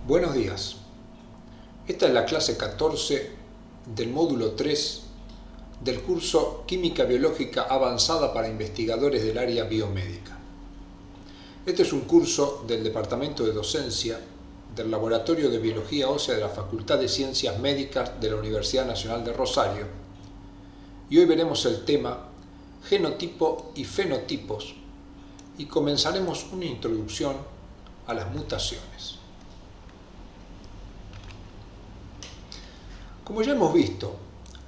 Buenos días. Esta es la clase 14 del módulo 3 del curso Química Biológica Avanzada para Investigadores del Área Biomédica. Este es un curso del Departamento de Docencia del Laboratorio de Biología Ósea de la Facultad de Ciencias Médicas de la Universidad Nacional de Rosario y hoy veremos el tema genotipo y fenotipos y comenzaremos una introducción a las mutaciones. Como ya hemos visto,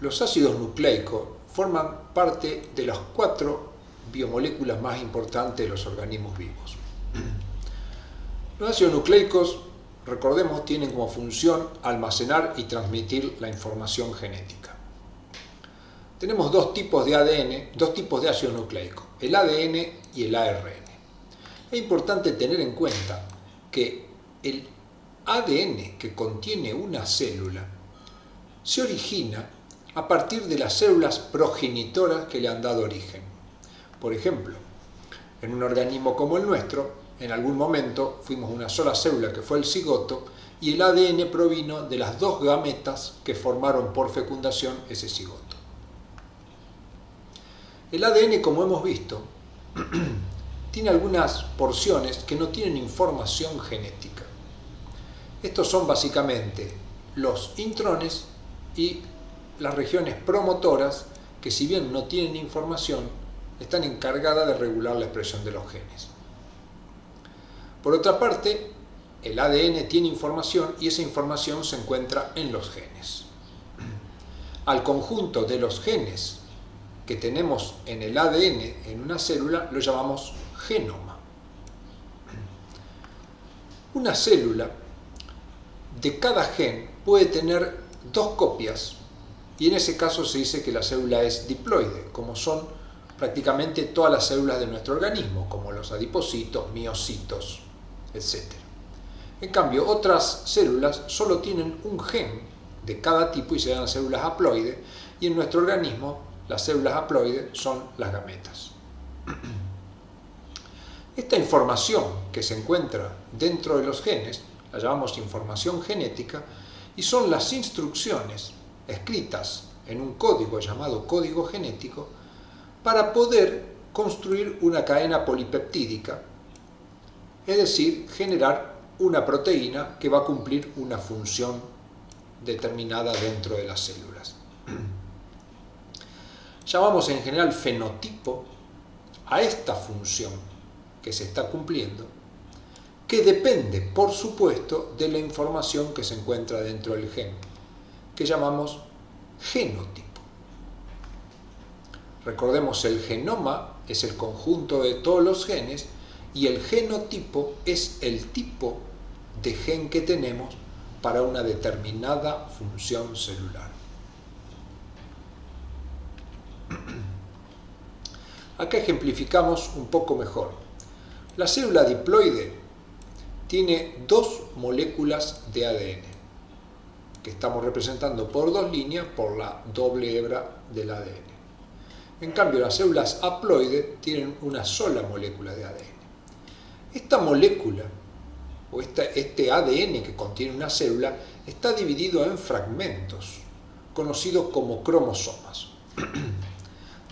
los ácidos nucleicos forman parte de las 4 biomoléculas más importantes de los organismos vivos. Los ácidos nucleicos, recordemos, tienen como función almacenar y transmitir la información genética. Tenemos dos tipos de ADN, dos tipos de ácidos nucleicos, el ADN y el ARN. Es importante tener en cuenta que el ADN que contiene una célula se origina a partir de las células progenitoras que le han dado origen. Por ejemplo, en un organismo como el nuestro, en algún momento fuimos una sola célula que fue el cigoto y el ADN provino de las 2 gametas que formaron por fecundación ese cigoto. El ADN, como hemos visto, tiene algunas porciones que no tienen información genética. Estos son básicamente los intrones y las regiones promotoras que, si bien no tienen información, están encargadas de regular la expresión de los genes. Por otra parte, el ADN tiene información y esa información se encuentra en los genes. Al conjunto de los genes que tenemos en el ADN en una célula lo llamamos genoma. Una célula de cada gen puede tener 2 copias y en ese caso se dice que la célula es diploide, como son prácticamente todas las células de nuestro organismo, como los adipocitos, miocitos, etc. En cambio, otras células solo tienen un gen de cada tipo y se llaman células haploides, y en nuestro organismo las células haploides son las gametas. Esta información que se encuentra dentro de los genes la llamamos información genética y son las instrucciones escritas en un código llamado código genético para poder construir una cadena polipeptídica, es decir, generar una proteína que va a cumplir una función determinada dentro de las células. Llamamos en general fenotipo a esta función que se está cumpliendo, que depende, por supuesto, de la información que se encuentra dentro del gen, que llamamos genotipo. Recordemos, el genoma es el conjunto de todos los genes y el genotipo es el tipo de gen que tenemos para una determinada función celular. Acá ejemplificamos un poco mejor. La célula diploide tiene 2 moléculas de ADN, que estamos representando por 2 líneas por la doble hebra del ADN. En cambio, las células haploides tienen una sola molécula de ADN. Esta molécula, o este ADN que contiene una célula, está dividido en fragmentos, conocidos como cromosomas.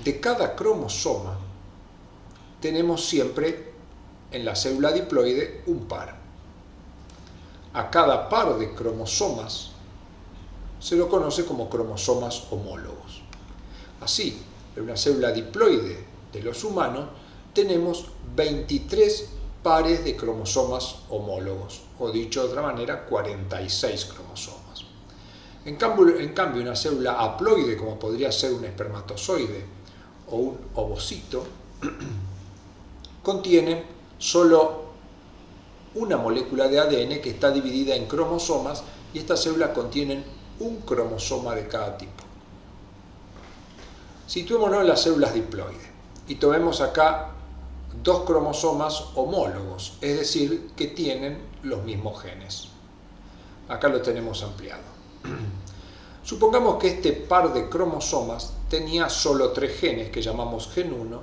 De cada cromosoma tenemos siempre en la célula diploide un par. A cada par de cromosomas se lo conoce como cromosomas homólogos. Así, en una célula diploide de los humanos tenemos 23 pares de cromosomas homólogos, o dicho de otra manera, 46 cromosomas. En cambio, una célula haploide, como podría ser un espermatozoide o un ovocito, contiene solo una molécula de ADN que está dividida en cromosomas y estas células contienen un cromosoma de cada tipo. Situémonos en las células diploides y tomemos acá 2 cromosomas homólogos, es decir, que tienen los mismos genes. Acá lo tenemos ampliado. Supongamos que este par de cromosomas tenía solo 3 genes que llamamos gen 1,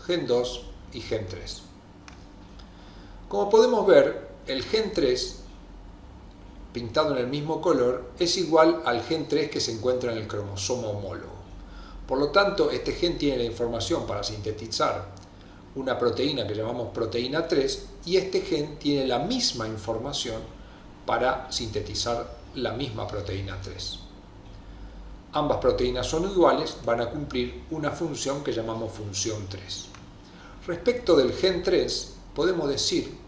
gen 2 y gen 3. Como podemos ver, el gen 3 pintado en el mismo color, es igual al gen 3 que se encuentra en el cromosoma homólogo. Por lo tanto, este gen tiene la información para sintetizar una proteína que llamamos proteína 3 y este gen tiene la misma información para sintetizar la misma proteína 3. Ambas proteínas son iguales, van a cumplir una función que llamamos función 3. Respecto del gen 3, podemos decir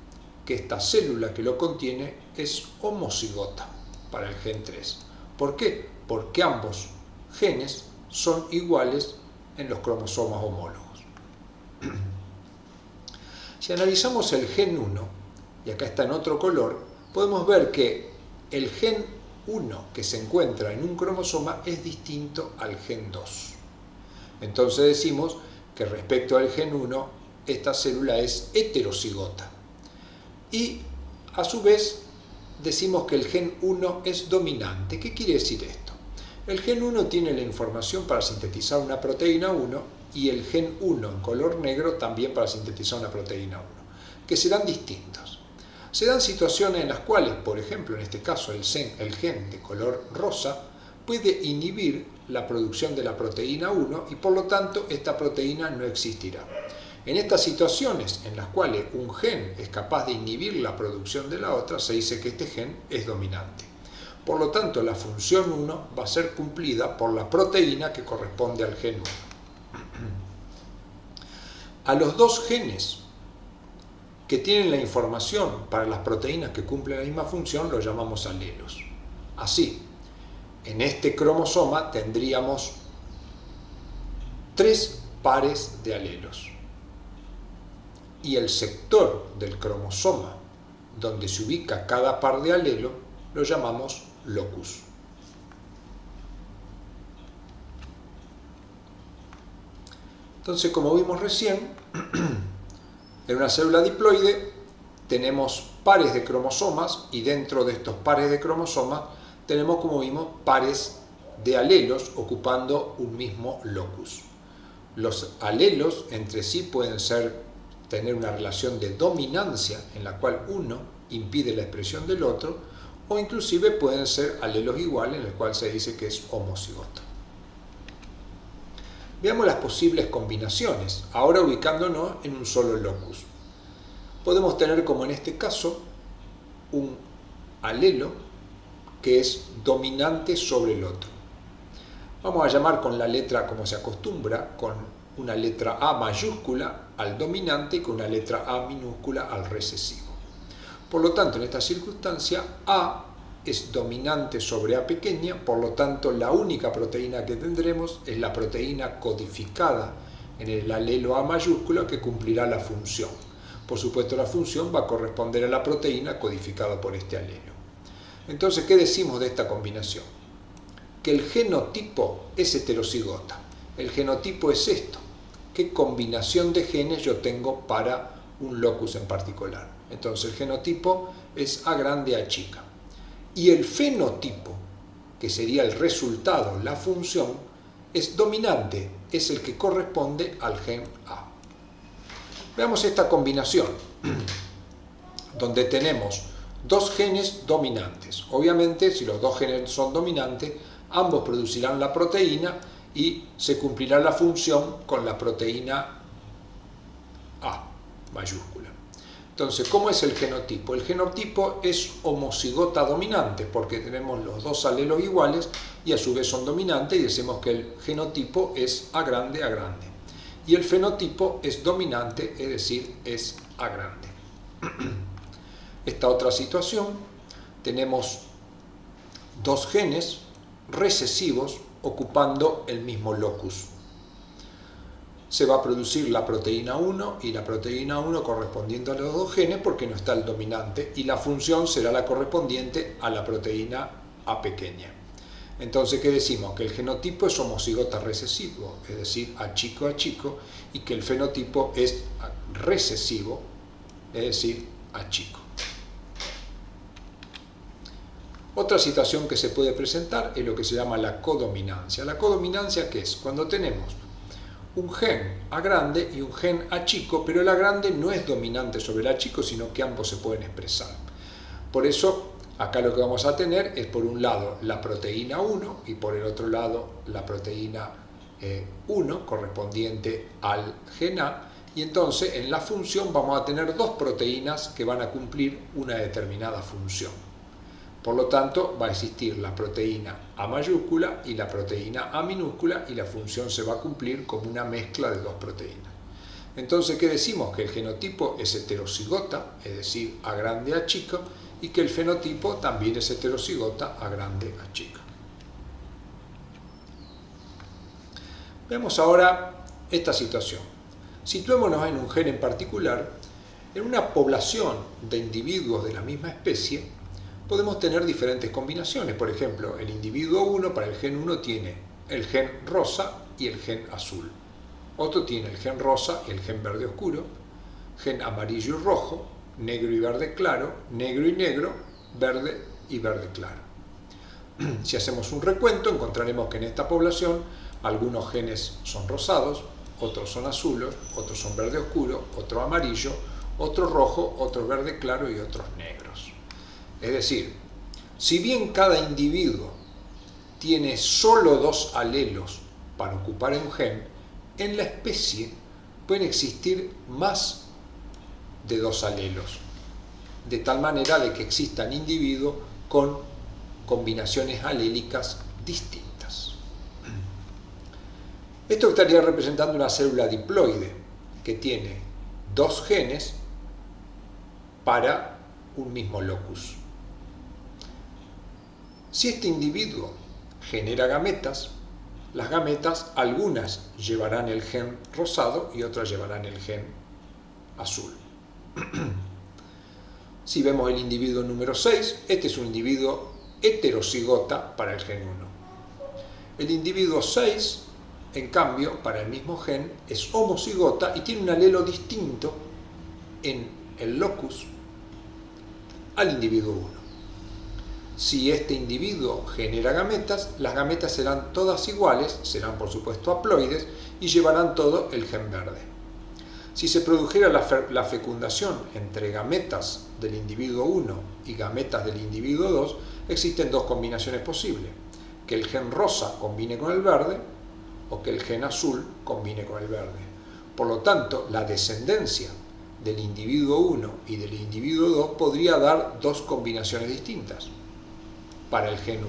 que esta célula que lo contiene es homocigota para el gen 3. ¿Por qué? Porque ambos genes son iguales en los cromosomas homólogos. Si analizamos el gen 1, y acá está en otro color, podemos ver que el gen 1 que se encuentra en un cromosoma es distinto al gen 2. Entonces decimos que respecto al gen 1, esta célula es heterocigota. Y a su vez decimos que el gen 1 es dominante. ¿Qué quiere decir esto? El gen 1 tiene la información para sintetizar una proteína 1 y el gen 1 en color negro también para sintetizar una proteína 1, que serán distintos. Se dan situaciones en las cuales, por ejemplo, en este caso el gen de color rosa puede inhibir la producción de la proteína 1 y por lo tanto esta proteína no existirá. En estas situaciones en las cuales un gen es capaz de inhibir la producción de la otra, se dice que este gen es dominante. Por lo tanto, la función 1 va a ser cumplida por la proteína que corresponde al gen 1. A los dos genes que tienen la información para las proteínas que cumplen la misma función los llamamos alelos. Así, en este cromosoma tendríamos 3 pares de alelos. Y el sector del cromosoma donde se ubica cada par de alelo lo llamamos locus. Entonces, como vimos recién, en una célula diploide tenemos pares de cromosomas y dentro de estos pares de cromosomas tenemos, como vimos, pares de alelos ocupando un mismo locus. Los alelos entre sí pueden tener una relación de dominancia en la cual uno impide la expresión del otro, o inclusive pueden ser alelos iguales en el cual se dice que es homocigoto. Veamos las posibles combinaciones, ahora ubicándonos en un solo locus. Podemos tener, como en este caso, un alelo que es dominante sobre el otro. Vamos a llamar con la letra, como se acostumbra, con una letra A mayúscula al dominante y con una letra A minúscula al recesivo. Por lo tanto, en esta circunstancia, A es dominante sobre A pequeña, por lo tanto, la única proteína que tendremos es la proteína codificada en el alelo A mayúscula que cumplirá la función. Por supuesto, la función va a corresponder a la proteína codificada por este alelo. Entonces, ¿qué decimos de esta combinación? Que el genotipo es heterocigota. El genotipo es esto. ¿Qué combinación de genes yo tengo para un locus en particular? Entonces, el genotipo es A grande, A chica. Y el fenotipo, que sería el resultado, la función, es dominante, es el que corresponde al gen A. Veamos esta combinación, donde tenemos dos genes dominantes. Obviamente, si los dos genes son dominantes, ambos producirán la proteína y se cumplirá la función con la proteína A mayúscula. Entonces, ¿cómo es el genotipo? El genotipo es homocigota dominante porque tenemos los dos alelos iguales y a su vez son dominantes y decimos que el genotipo es A grande, A grande. Y el fenotipo es dominante, es decir, es A grande. Esta otra situación, tenemos dos genes recesivos ocupando el mismo locus. Se va a producir la proteína 1 y la proteína 1 correspondiendo a los dos genes porque no está el dominante y la función será la correspondiente a la proteína A pequeña. Entonces, ¿qué decimos? Que el genotipo es homocigota recesivo, es decir, A chico, y que el fenotipo es recesivo, es decir, A chico. Otra situación que se puede presentar es lo que se llama la codominancia. La codominancia, ¿qué es? Cuando tenemos un gen A grande y un gen A chico, pero el A grande no es dominante sobre el A chico, sino que ambos se pueden expresar. Por eso Acá lo que vamos a tener es por un lado la proteína 1 y por el otro lado la proteína 1 correspondiente al gen A, y entonces en la función vamos a tener dos proteínas que van a cumplir una determinada función. Por lo tanto, va a existir la proteína A mayúscula y la proteína A minúscula, y la función se va a cumplir como una mezcla de dos proteínas. Entonces, ¿qué decimos? Que el genotipo es heterocigota, es decir, A grande A chico, y que el fenotipo también es heterocigota, A grande A chico. Veamos ahora esta situación. Situémonos en un gen en particular. En una población de individuos de la misma especie podemos tener diferentes combinaciones. Por ejemplo, el individuo 1 para el gen 1 tiene el gen rosa y el gen azul. Otro tiene el gen rosa y el gen verde oscuro, gen amarillo y rojo, negro y verde claro, negro y negro, verde y verde claro. Si hacemos un recuento, encontraremos que en esta población algunos genes son rosados, otros son azules, otros son verde oscuro, otro amarillo, otro rojo, otro verde claro y otros negros. Es decir, si bien cada individuo tiene solo dos alelos para ocupar un gen, en la especie pueden existir más de dos alelos, de tal manera de que existan individuos con combinaciones alélicas distintas. Esto estaría representando una célula diploide que tiene dos genes para un mismo locus. Si este individuo genera gametas, las gametas, algunas llevarán el gen rosado y otras llevarán el gen azul. Si vemos el individuo número 6, este es un individuo heterocigota para el gen 1. El individuo 6, en cambio, para el mismo gen, es homocigota y tiene un alelo distinto en el locus al individuo 1. Si este individuo genera gametas, las gametas serán todas iguales, serán por supuesto haploides y llevarán todo el gen verde. Si se produjera la fecundación entre gametas del individuo 1 y gametas del individuo 2, existen dos combinaciones posibles: que el gen rosa combine con el verde o que el gen azul combine con el verde. Por lo tanto, la descendencia del individuo 1 y del individuo 2 podría dar dos combinaciones distintas para el gen 1.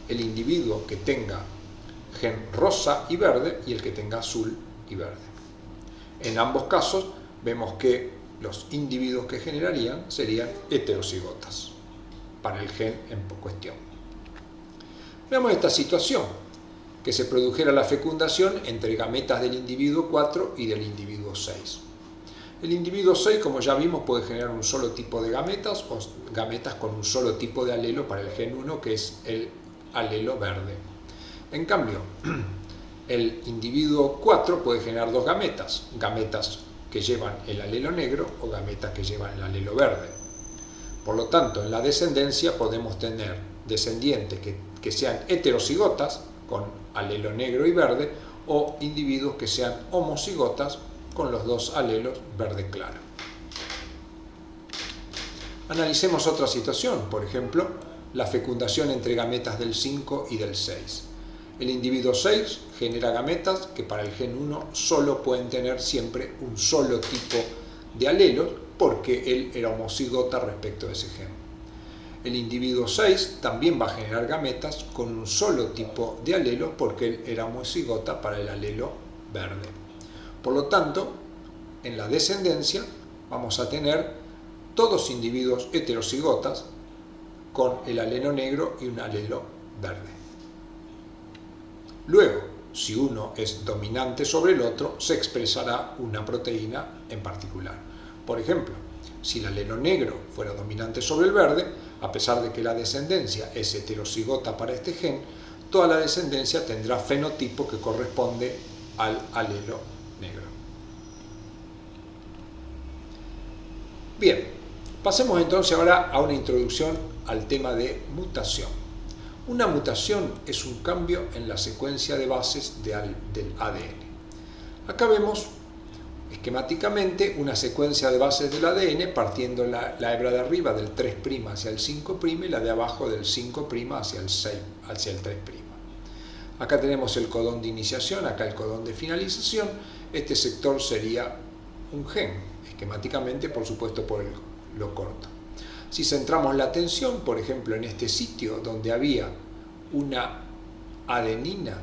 El individuo que tenga gen rosa y verde y el que tenga azul y verde. En ambos casos vemos que los individuos que generarían serían heterocigotas para el gen en cuestión. Veamos esta situación, que se produjera la fecundación entre gametas del individuo 4 y del individuo 6. El individuo 6, como ya vimos, puede generar un solo tipo de gametas o gametas con un solo tipo de alelo para el gen 1, que es el alelo verde. En cambio, el individuo 4 puede generar dos gametas, gametas que llevan el alelo negro o gametas que llevan el alelo verde. Por lo tanto, en la descendencia podemos tener descendientes que sean heterocigotas con alelo negro y verde, o individuos que sean homocigotas con los dos alelos verde claro. Analicemos otra situación, por ejemplo, la fecundación entre gametas del 5 y del 6. El individuo 6 genera gametas que para el gen 1 solo pueden tener siempre un solo tipo de alelos porque él era homocigota respecto a ese gen. El individuo 6 también va a generar gametas con un solo tipo de alelo porque él era homocigota para el alelo verde. Por lo tanto, en la descendencia vamos a tener todos individuos heterocigotas con el alelo negro y un alelo verde. Luego, si uno es dominante sobre el otro, se expresará una proteína en particular. Por ejemplo, si el alelo negro fuera dominante sobre el verde, a pesar de que la descendencia es heterocigota para este gen, toda la descendencia tendrá fenotipo que corresponde al alelo negro. Bien, pasemos entonces ahora a una introducción al tema de mutación. Una mutación es un cambio en la secuencia de bases del ADN. Acá vemos esquemáticamente una secuencia de bases del ADN partiendo la hebra de arriba del 3' hacia el 5' y la de abajo del 5' hacia el 6, hacia el 3'. Acá tenemos el codón de iniciación, acá el codón de finalización. Este sector sería un gen, esquemáticamente, por supuesto, por lo corto. Si centramos la atención, por ejemplo, en este sitio donde había una adenina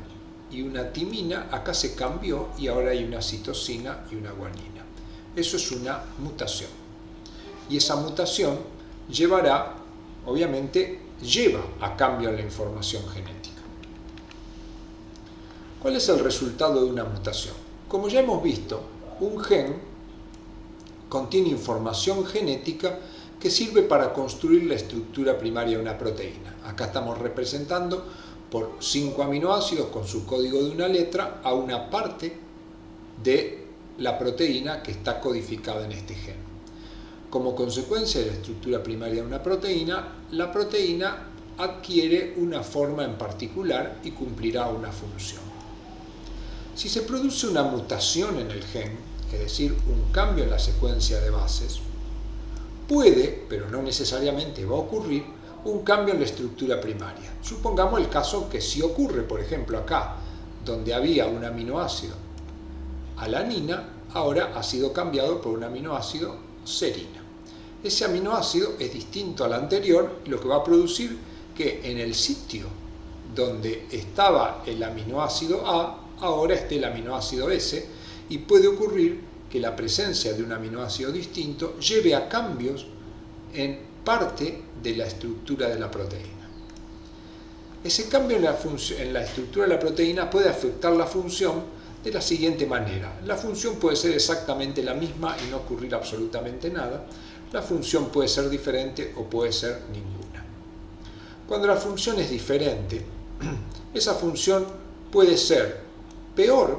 y una timina, acá se cambió y ahora hay una citosina y una guanina. Eso es una mutación. Y esa mutación lleva a cambio en la información genética. ¿Cuál es el resultado de una mutación? Como ya hemos visto, un gen contiene información genética que sirve para construir la estructura primaria de una proteína. Acá estamos representando por 5 aminoácidos con su código de una letra a una parte de la proteína que está codificada en este gen. Como consecuencia de la estructura primaria de una proteína, la proteína adquiere una forma en particular y cumplirá una función. Si se produce una mutación en el gen, es decir, un cambio en la secuencia de bases, puede, pero no necesariamente va a ocurrir, un cambio en la estructura primaria. Supongamos el caso que sí ocurre, por ejemplo acá, donde había un aminoácido alanina, ahora ha sido cambiado por un aminoácido serina. Ese aminoácido es distinto al anterior, lo que va a producir que en el sitio donde estaba el aminoácido A, ahora esté el aminoácido S, y puede ocurrir que la presencia de un aminoácido distinto lleve a cambios en parte de la estructura de la proteína. Ese cambio en la estructura de la proteína puede afectar la función de la siguiente manera. La función puede ser exactamente la misma y no ocurrir absolutamente nada. La función puede ser diferente o puede ser ninguna. Cuando la función es diferente, esa función puede ser peor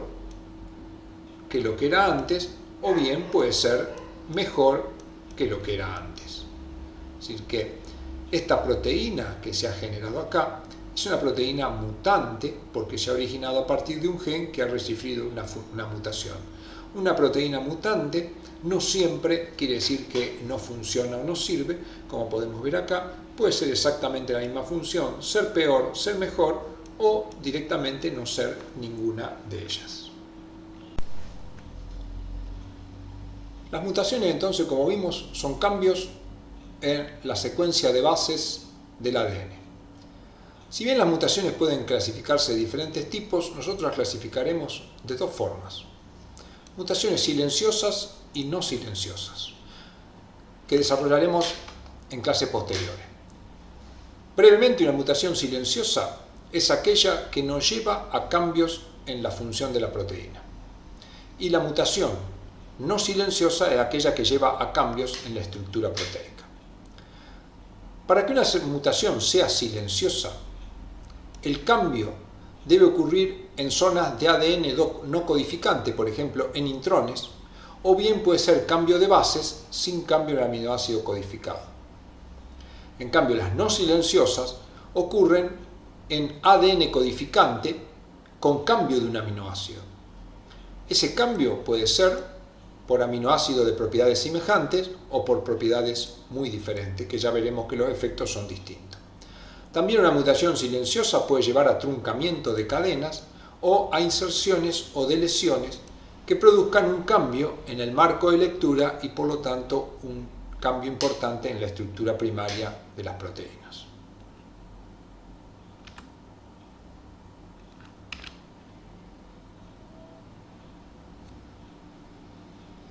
que lo que era antes o bien puede ser mejor que lo que era antes. Es decir, que esta proteína que se ha generado acá es una proteína mutante porque se ha originado a partir de un gen que ha recibido una mutación. Una proteína mutante no siempre quiere decir que no funciona o no sirve, como podemos ver acá, puede ser exactamente la misma función, ser peor, ser mejor o directamente no ser ninguna de ellas. Las mutaciones, entonces, como vimos, son cambios en la secuencia de bases del ADN. Si bien las mutaciones pueden clasificarse de diferentes tipos, nosotros las clasificaremos de dos formas. Mutaciones silenciosas y no silenciosas, que desarrollaremos en clases posteriores. Brevemente, una mutación silenciosa es aquella que no lleva a cambios en la función de la proteína. Y la mutación no silenciosa es aquella que lleva a cambios en la estructura proteica. Para que una mutación sea silenciosa, el cambio debe ocurrir en zonas de ADN no codificante, por ejemplo en intrones, o bien puede ser cambio de bases sin cambio en el aminoácido codificado. En cambio, las no silenciosas ocurren en ADN codificante con cambio de un aminoácido. Ese cambio puede ser por aminoácidos de propiedades semejantes o por propiedades muy diferentes, que ya veremos que los efectos son distintos. También una mutación silenciosa puede llevar a truncamiento de cadenas o a inserciones o deleciones que produzcan un cambio en el marco de lectura y por lo tanto un cambio importante en la estructura primaria de las proteínas.